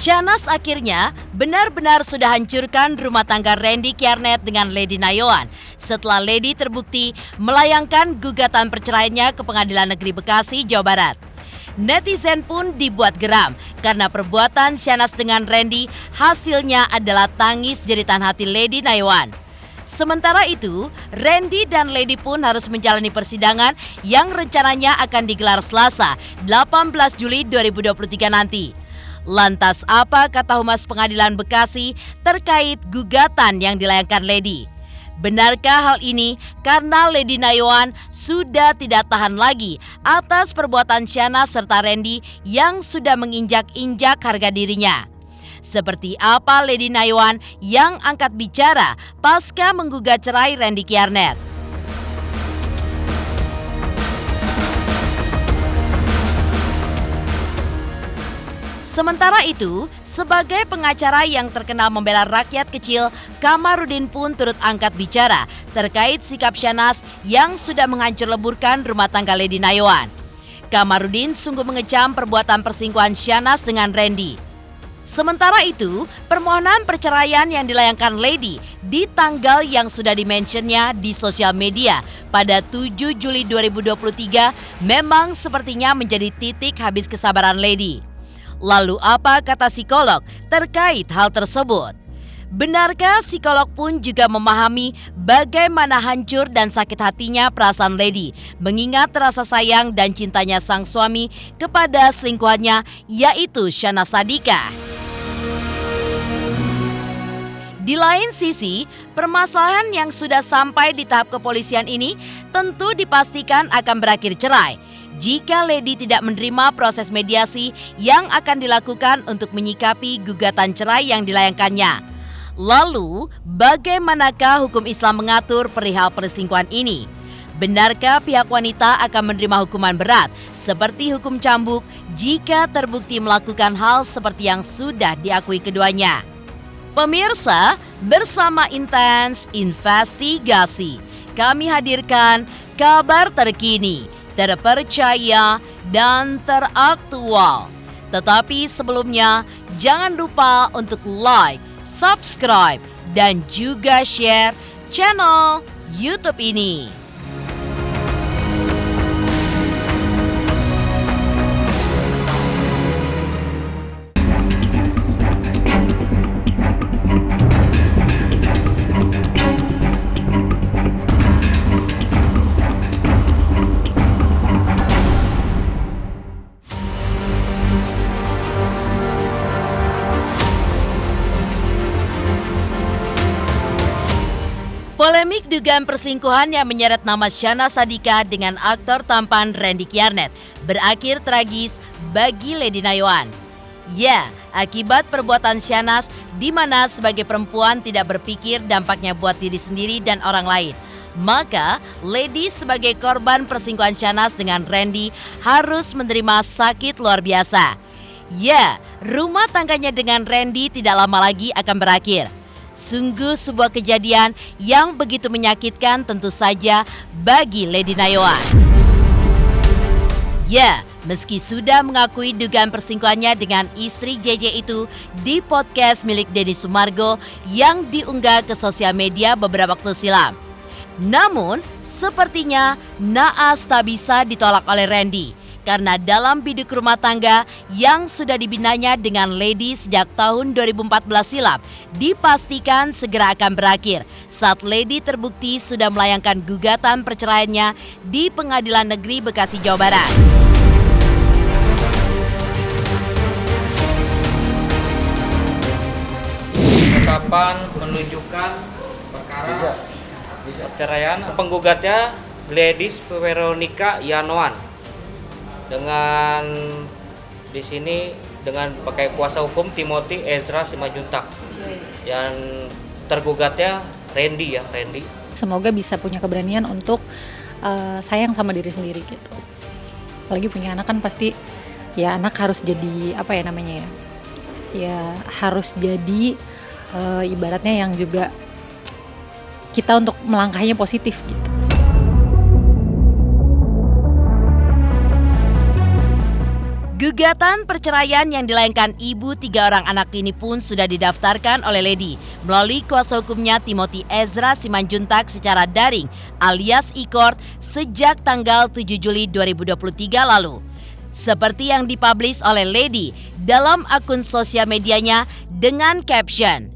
Shahnaz akhirnya benar-benar sudah hancurkan rumah tangga Randy Kiernet dengan Lady Nayawan setelah Lady terbukti melayangkan gugatan perceraiannya ke Pengadilan Negeri Bekasi, Jawa Barat. Netizen pun dibuat geram karena perbuatan Shahnaz dengan Randy hasilnya adalah tangis jeritan hati Lady Nayawan. Sementara itu, Randy dan Lady pun harus menjalani persidangan yang rencananya akan digelar Selasa, 18 Juli 2023 nanti. Lantas apa kata Humas Pengadilan Bekasi terkait gugatan yang dilayangkan Lady? Benarkah hal ini karena Lady Nayawan sudah tidak tahan lagi atas perbuatan Shahnaz serta Randy yang sudah menginjak-injak harga dirinya? Seperti apa Lady Nayawan yang angkat bicara pasca menggugat cerai Randy Kiernet? Sementara itu, sebagai pengacara yang terkenal membela rakyat kecil, Kamarudin pun turut angkat bicara terkait sikap Shahnaz yang sudah menghancur leburkan rumah tangga Lady Nayawan. Kamarudin sungguh mengecam perbuatan perselingkuhan Shahnaz dengan Randy. Sementara itu, permohonan perceraian yang dilayangkan Lady di tanggal yang sudah dimentionnya di sosial media pada 7 Juli 2023 memang sepertinya menjadi titik habis kesabaran Lady. Lalu apa kata psikolog terkait hal tersebut? Benarkah psikolog pun juga memahami bagaimana hancur dan sakit hatinya perasaan Lady mengingat rasa sayang dan cintanya sang suami kepada selingkuhannya yaitu Shahnaz Sadiqah? Di lain sisi, permasalahan yang sudah sampai di tahap kepolisian ini tentu dipastikan akan berakhir cerai jika Lady tidak menerima proses mediasi yang akan dilakukan untuk menyikapi gugatan cerai yang dilayangkannya. Lalu, bagaimanakah hukum Islam mengatur perihal perselingkuhan ini? Benarkah pihak wanita akan menerima hukuman berat seperti hukum cambuk jika terbukti melakukan hal seperti yang sudah diakui keduanya? Pemirsa, bersama Intens Investigasi, kami hadirkan kabar terkini, terpercaya, dan teraktual. Tetapi sebelumnya, jangan lupa untuk like, subscribe, dan juga share channel YouTube ini. Polemik dugaan perselingkuhan yang menyeret nama Shahnaz Sadiqah dengan aktor tampan Randy Kiernet berakhir tragis bagi Lady Nayawan. Ya, akibat perbuatan Shahnaz di mana sebagai perempuan tidak berpikir dampaknya buat diri sendiri dan orang lain. Maka, Lady sebagai korban perselingkuhan Shahnaz dengan Randy harus menerima sakit luar biasa. Ya, rumah tangganya dengan Randy tidak lama lagi akan berakhir. Sungguh sebuah kejadian yang begitu menyakitkan tentu saja bagi Lady Nayawan. Ya, meski sudah mengakui dugaan perselingkuhannya dengan istri JJ itu di podcast milik Deddy Sumargo yang diunggah ke sosial media beberapa waktu silam. Namun, sepertinya naas tak bisa ditolak oleh Randy. Karena dalam biduk rumah tangga yang sudah dibinanya dengan Lady sejak tahun 2014 silam dipastikan segera akan berakhir saat Lady terbukti sudah melayangkan gugatan perceraiannya di Pengadilan Negeri Bekasi, Jawa Barat. Penetapan menunjukkan perkara perceraian penggugatnya Gladys Veronica Yanoan. Dengan di sini dengan pakai kuasa hukum Timothy Ezra Simajuntak. Yang tergugatnya Randy. Semoga bisa punya keberanian untuk sayang sama diri sendiri gitu. Apalagi punya anak kan pasti ya anak harus jadi apa ya namanya ya. Ya harus jadi ibaratnya yang juga kita untuk melangkahnya positif gitu. Gugatan perceraian yang dilayangkan ibu 3 orang anak ini pun sudah didaftarkan oleh Lady melalui kuasa hukumnya Timothy Ezra Simanjuntak secara daring alias e-court sejak tanggal 7 Juli 2023 lalu. Seperti yang dipublish oleh Lady dalam akun sosial medianya dengan caption,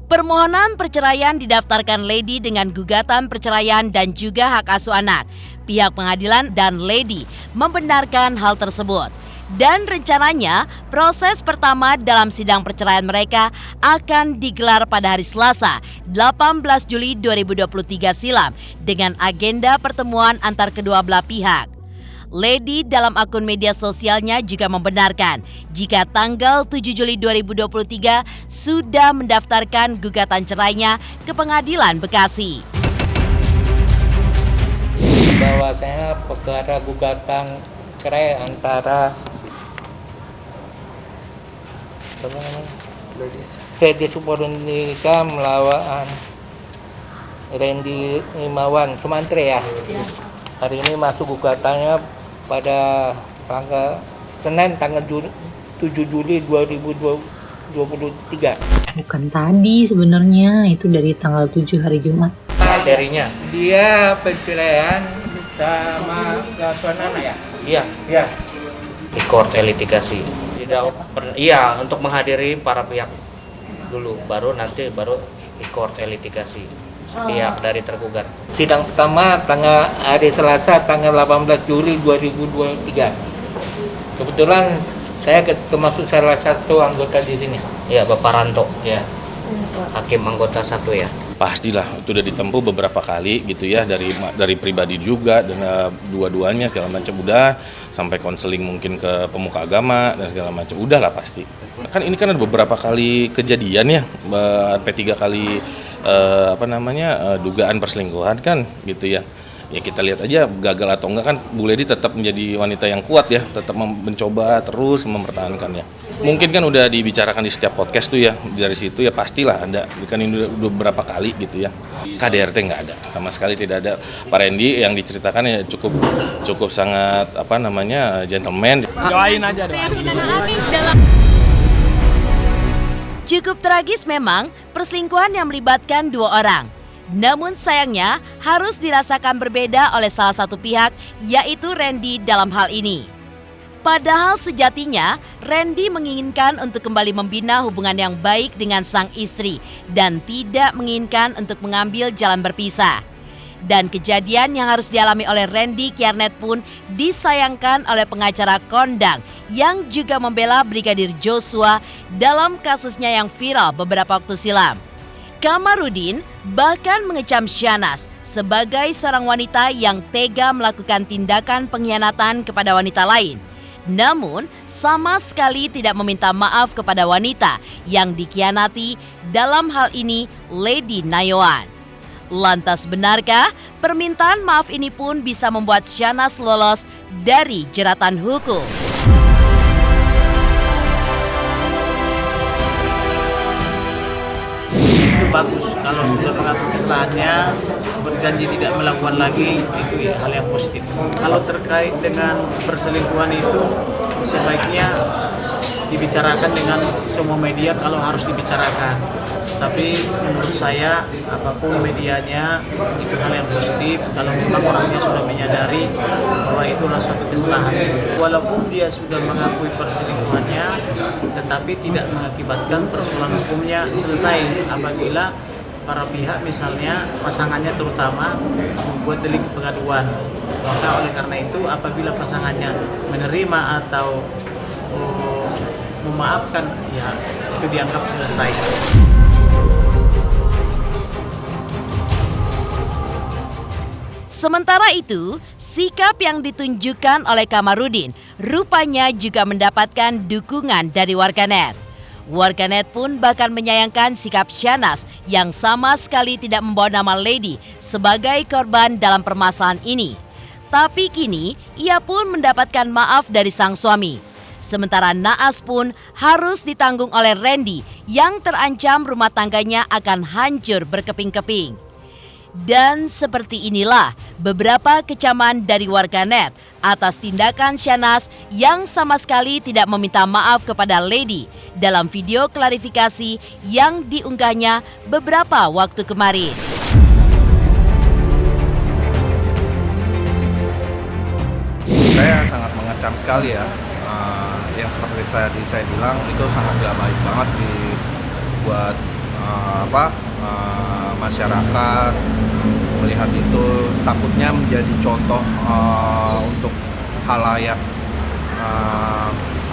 "Permohonan perceraian didaftarkan Lady dengan gugatan perceraian dan juga hak asuh anak. Pihak pengadilan dan Lady membenarkan hal tersebut. Dan rencananya proses pertama dalam sidang perceraian mereka akan digelar pada hari Selasa 18 Juli 2023 silam dengan agenda pertemuan antar kedua belah pihak." Lady dalam akun media sosialnya juga membenarkan jika tanggal 7 Juli 2023 sudah mendaftarkan gugatan cerainya ke Pengadilan Bekasi. Bahwasanya perkara gugatan cerai antara Lady Veronica melawan Randy Imawan Sumantri ya. Hari ini masuk gugatannya pada tanggal Senin tanggal 7 Juli 2023. Bukan tadi sebenarnya, itu dari tanggal 7 hari Jumat. Materinya. Dia perceraian sama Gasonana ya? Iya. E-court litigasi. Iya, untuk menghadiri para pihak dulu, baru e-court litigasi pihak dari tergugat. Sidang pertama tanggal hari Selasa tanggal 18 Juli 2023. Kebetulan saya termasuk salah satu anggota di sini. Ya, Bapak Ranto, Ya. hakim anggota 1 ya. Pastilah itu udah ditempuh beberapa kali gitu ya, dari pribadi juga dan dua-duanya segala macam udah, sampai konseling mungkin ke pemuka agama dan segala macam udah lah pasti. Kan ini kan ada beberapa kali kejadian ya, sampai 3 kali dugaan perselingkuhan kan gitu ya. Ya kita lihat aja gagal atau enggak kan, Bu Lady tetap menjadi wanita yang kuat ya, tetap mencoba terus mempertahankannya. Mungkin kan udah dibicarakan di setiap podcast tuh ya, dari situ ya pastilah ada, kan ini udah beberapa kali gitu ya. KDRT nggak ada, sama sekali tidak ada. Pak Randy yang diceritakan ya cukup sangat gentleman. Doain aja doain. Cukup tragis memang perselingkuhan yang melibatkan 2 orang. Namun sayangnya harus dirasakan berbeda oleh salah satu pihak, yaitu Randy dalam hal ini. Padahal sejatinya Randy menginginkan untuk kembali membina hubungan yang baik dengan sang istri dan tidak menginginkan untuk mengambil jalan berpisah. Dan kejadian yang harus dialami oleh Randy Kiernet pun disayangkan oleh pengacara kondang yang juga membela Brigadir Joshua dalam kasusnya yang viral beberapa waktu silam. Kamarudin bahkan mengecam Syahnaz sebagai seorang wanita yang tega melakukan tindakan pengkhianatan kepada wanita lain. Namun, sama sekali tidak meminta maaf kepada wanita yang dikhianati, dalam hal ini Lady Nayoan. Lantas benarkah permintaan maaf ini pun bisa membuat Syahnaz lolos dari jeratan hukum? Bagus kalau sudah mengakui kesalahannya, berjanji tidak melakukan lagi, itu hal yang positif. Kalau terkait dengan perselingkuhan itu sebaiknya dibicarakan dengan semua media kalau harus dibicarakan. Tapi menurut saya apapun medianya itu hal yang positif kalau memang orangnya sudah menyadari bahwa itulah suatu kesalahan. Walaupun dia sudah mengakui perselingkuhannya, tetapi tidak mengakibatkan persoalan hukumnya selesai apabila para pihak misalnya pasangannya terutama membuat delik pengaduan. Maka oleh karena itu apabila pasangannya menerima atau memaafkan, ya itu dianggap selesai. Sementara itu, sikap yang ditunjukkan oleh Kamarudin rupanya juga mendapatkan dukungan dari warganet. Warganet pun bahkan menyayangkan sikap Syahnaz yang sama sekali tidak membawa nama Lady sebagai korban dalam permasalahan ini. Tapi kini ia pun mendapatkan maaf dari sang suami. Sementara naas pun harus ditanggung oleh Randy yang terancam rumah tangganya akan hancur berkeping-keping. Dan seperti inilah beberapa kecaman dari warganet atas tindakan Syahnaz yang sama sekali tidak meminta maaf kepada Lady dalam video klarifikasi yang diunggahnya beberapa waktu kemarin. Saya sangat mengecam sekali ya, yang seperti saya bilang itu sangat gak baik banget buat masyarakat melihat itu, takutnya menjadi contoh untuk halayak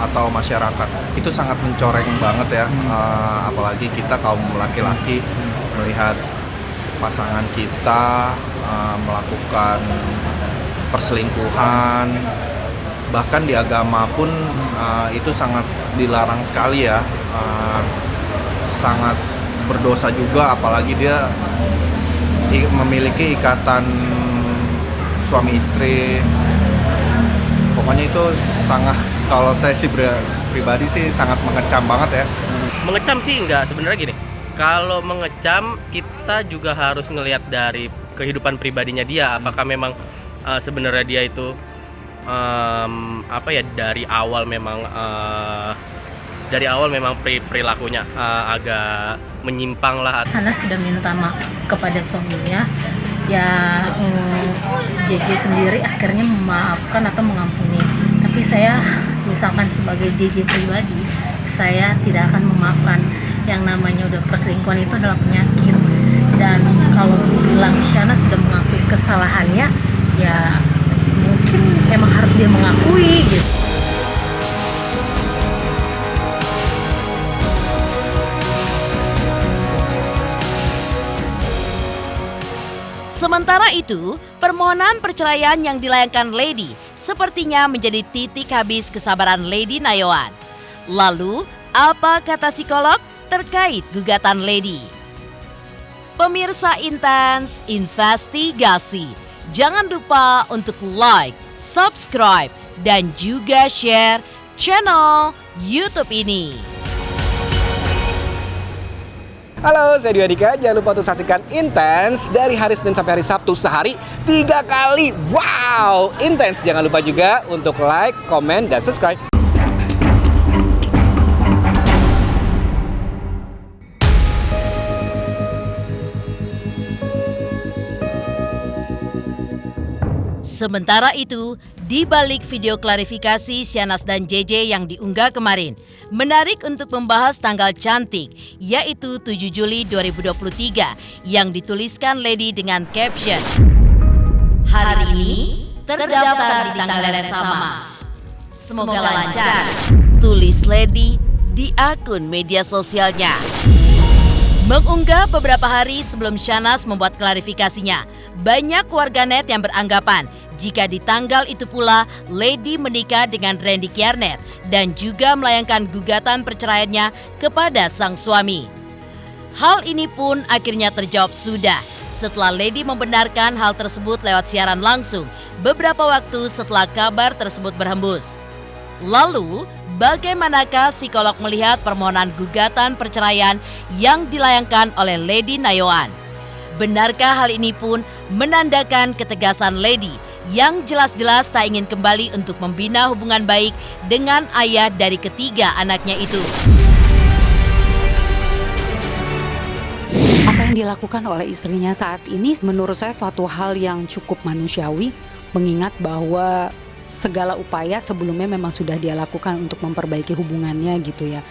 atau masyarakat. Itu sangat mencoreng banget ya, apalagi kita kaum laki-laki melihat pasangan kita melakukan perselingkuhan, bahkan di agama pun itu sangat dilarang sekali ya, sangat berdosa juga, apalagi dia memiliki ikatan suami istri. Pokoknya itu sangat, kalau saya sih pribadi sih sangat mengecam banget ya. Mengecam sih enggak, sebenarnya gini, kalau mengecam kita juga harus ngelihat dari kehidupan pribadinya dia, apakah memang sebenarnya dia itu dari awal memang perilakunya agak menyimpang lah. Syahnaz sudah minta maaf kepada suaminya, ya JJ sendiri akhirnya memaafkan atau mengampuni. Tapi saya misalkan sebagai JJ pribadi, saya tidak akan memaafkan. Yang namanya udah perselingkuhan itu adalah penyakit. Dan kalau dibilang Syahnaz sudah mengakui kesalahannya, ya mungkin emang harus dia mengakui gitu. Sementara itu, permohonan perceraian yang dilayangkan Lady sepertinya menjadi titik habis kesabaran Lady Nayoan. Lalu, apa kata psikolog terkait gugatan Lady? Pemirsa Intens Investigasi, jangan lupa untuk like, subscribe, dan juga share channel YouTube ini. Halo, saya Dwi Andika. Jangan lupa untuk saksikan Intens dari hari Senin sampai hari Sabtu sehari 3 kali. Wow, Intens. Jangan lupa juga untuk like, komen, dan subscribe. Sementara itu, di balik video klarifikasi Syahnaz dan JJ yang diunggah kemarin, menarik untuk membahas tanggal cantik, yaitu 7 Juli 2023, yang dituliskan Lady dengan caption, "Hari ini terdaftar di tanggal yang sama. Semoga lancar," tulis Lady di akun media sosialnya. Mengunggah beberapa hari sebelum Syahnaz membuat klarifikasinya, banyak warganet yang beranggapan jika di tanggal itu pula Lady menikah dengan Randy Kiernet dan juga melayangkan gugatan perceraiannya kepada sang suami. Hal ini pun akhirnya terjawab sudah setelah Lady membenarkan hal tersebut lewat siaran langsung beberapa waktu setelah kabar tersebut berhembus. Lalu, bagaimanakah psikolog melihat permohonan gugatan perceraian yang dilayangkan oleh Lady Nayoan? Benarkah hal ini pun menandakan ketegasan Lady yang jelas-jelas tak ingin kembali untuk membina hubungan baik dengan ayah dari ketiga anaknya itu? Apa yang dilakukan oleh istrinya saat ini menurut saya suatu hal yang cukup manusiawi, mengingat bahwa segala upaya sebelumnya memang sudah dia lakukan untuk memperbaiki hubungannya gitu ya.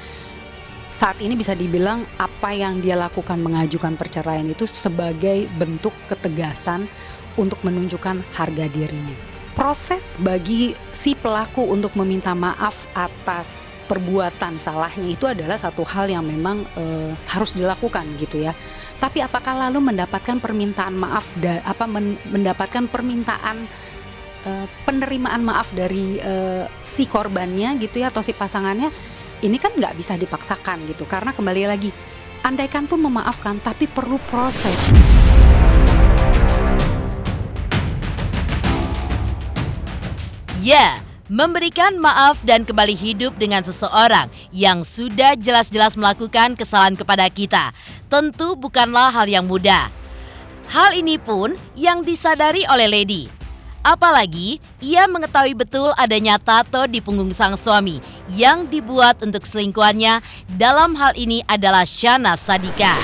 Saat ini bisa dibilang apa yang dia lakukan mengajukan perceraian itu sebagai bentuk ketegasan untuk menunjukkan harga dirinya. Proses bagi si pelaku untuk meminta maaf atas perbuatan salahnya itu adalah satu hal yang memang harus dilakukan gitu ya. Tapi apakah lalu mendapatkan permintaan maaf mendapatkan permintaan penerimaan maaf dari si korbannya gitu ya, atau si pasangannya, ini kan nggak bisa dipaksakan gitu, karena kembali lagi andaikan pun memaafkan tapi perlu proses. Ya, memberikan maaf dan kembali hidup dengan seseorang yang sudah jelas-jelas melakukan kesalahan kepada kita tentu bukanlah hal yang mudah. Hal ini pun yang disadari oleh Lady. Apalagi ia mengetahui betul adanya tato di punggung sang suami yang dibuat untuk selingkuhannya, dalam hal ini adalah Syahnaz Sadiqah.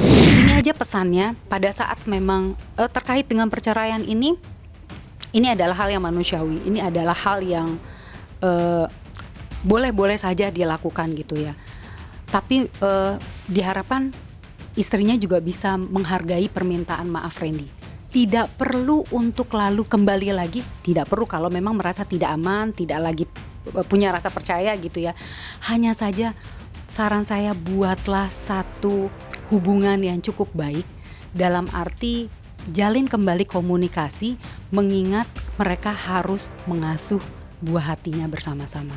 Ini aja pesannya pada saat memang terkait dengan perceraian ini adalah hal yang manusiawi, ini adalah hal yang boleh-boleh saja dilakukan gitu ya. Tapi diharapkan istrinya juga bisa menghargai permintaan maaf Randy. Tidak perlu untuk lalu kembali lagi, tidak perlu kalau memang merasa tidak aman, tidak lagi punya rasa percaya gitu ya. Hanya saja saran saya, buatlah satu hubungan yang cukup baik, dalam arti jalin kembali komunikasi, mengingat mereka harus mengasuh buah hatinya bersama-sama.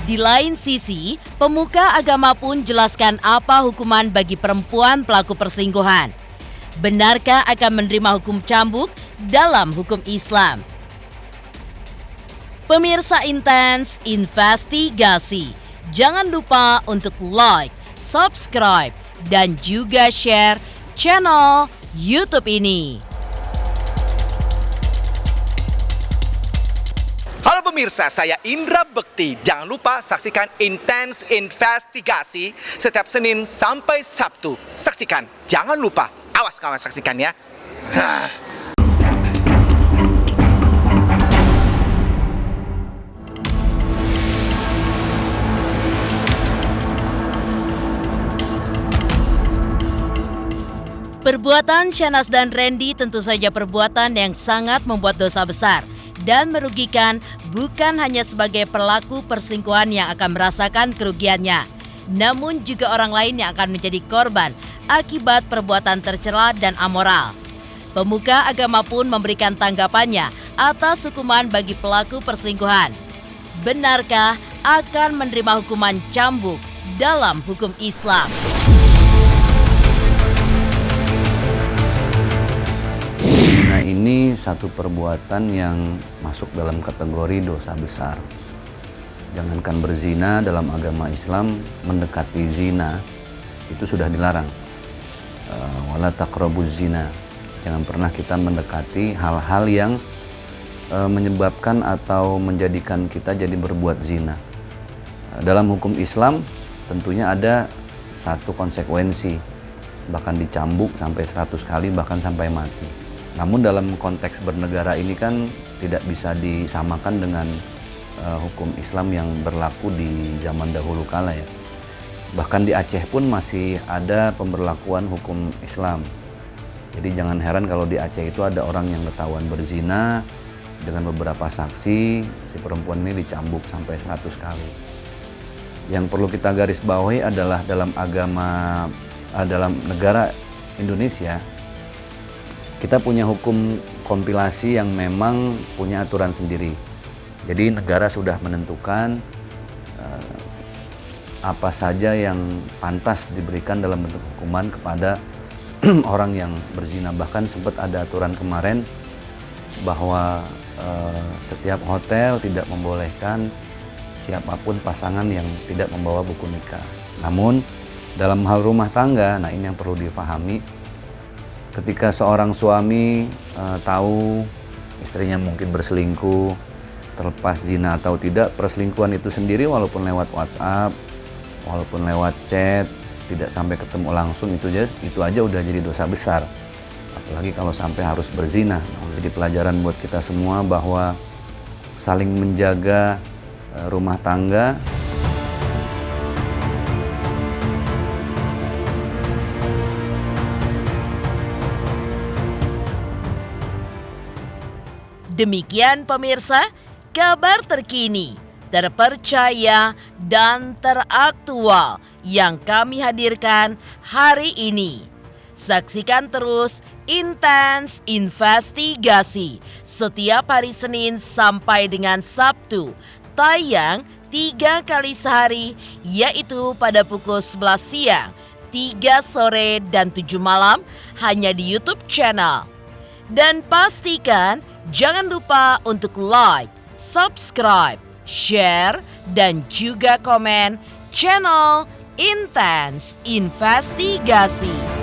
Di lain sisi, pemuka agama pun jelaskan apa hukuman bagi perempuan pelaku perselingkuhan. Benarkah akan menerima hukum cambuk dalam hukum Islam? Pemirsa Intens Investigasi, jangan lupa untuk like, subscribe, dan juga share channel YouTube ini. Halo pemirsa, saya Indra Bekti. Jangan lupa saksikan Intens Investigasi setiap Senin sampai Sabtu. Saksikan, jangan lupa. Awas kawan, saksikan ya. Perbuatan Syahnaz dan Randy tentu saja perbuatan yang sangat membuat dosa besar dan merugikan, bukan hanya sebagai pelaku perselingkuhan yang akan merasakan kerugiannya, namun juga orang lain yang akan menjadi korban akibat perbuatan tercela dan amoral. Pemuka agama pun memberikan tanggapannya atas hukuman bagi pelaku perselingkuhan. Benarkah akan menerima hukuman cambuk dalam hukum Islam? Zina ini satu perbuatan yang masuk dalam kategori dosa besar. Jangankan berzina, dalam agama Islam mendekati zina itu sudah dilarang. Wala taqrabuz zina. Jangan pernah kita mendekati hal-hal yang menyebabkan atau menjadikan kita jadi berbuat zina. Dalam hukum Islam tentunya ada satu konsekuensi, bahkan dicambuk sampai 100 kali, bahkan sampai mati. Namun dalam konteks bernegara ini kan tidak bisa disamakan dengan hukum Islam yang berlaku di zaman dahulu kala ya. Bahkan di Aceh pun masih ada pemberlakuan hukum Islam. Jadi jangan heran kalau di Aceh itu ada orang yang ketahuan berzina, dengan beberapa saksi si perempuan ini dicambuk sampai 100 kali. Yang perlu kita garis bawahi adalah dalam negara Indonesia, kita punya hukum kompilasi yang memang punya aturan sendiri. Jadi negara sudah menentukan apa saja yang pantas diberikan dalam bentuk hukuman kepada orang yang berzina. Bahkan sempat ada aturan kemarin bahwa setiap hotel tidak membolehkan siapapun pasangan yang tidak membawa buku nikah. Namun dalam hal rumah tangga, nah ini yang perlu difahami. Ketika seorang suami tahu istrinya mungkin berselingkuh, terlepas zina atau tidak, perselingkuhan itu sendiri walaupun lewat WhatsApp, walaupun lewat chat, tidak sampai ketemu langsung, itu aja udah jadi dosa besar. Apalagi kalau sampai harus berzina. Jadi pelajaran buat kita semua bahwa saling menjaga rumah tangga. Demikian pemirsa, kabar terkini, terpercaya, dan teraktual yang kami hadirkan hari ini. Saksikan terus Intens Investigasi setiap hari Senin sampai dengan Sabtu, tayang 3 kali sehari, yaitu pada pukul 11 siang, 3 sore, dan 7 malam hanya di YouTube channel. Dan pastikan Jangan lupa untuk like, subscribe, share, dan juga komen channel Intense Investigasi.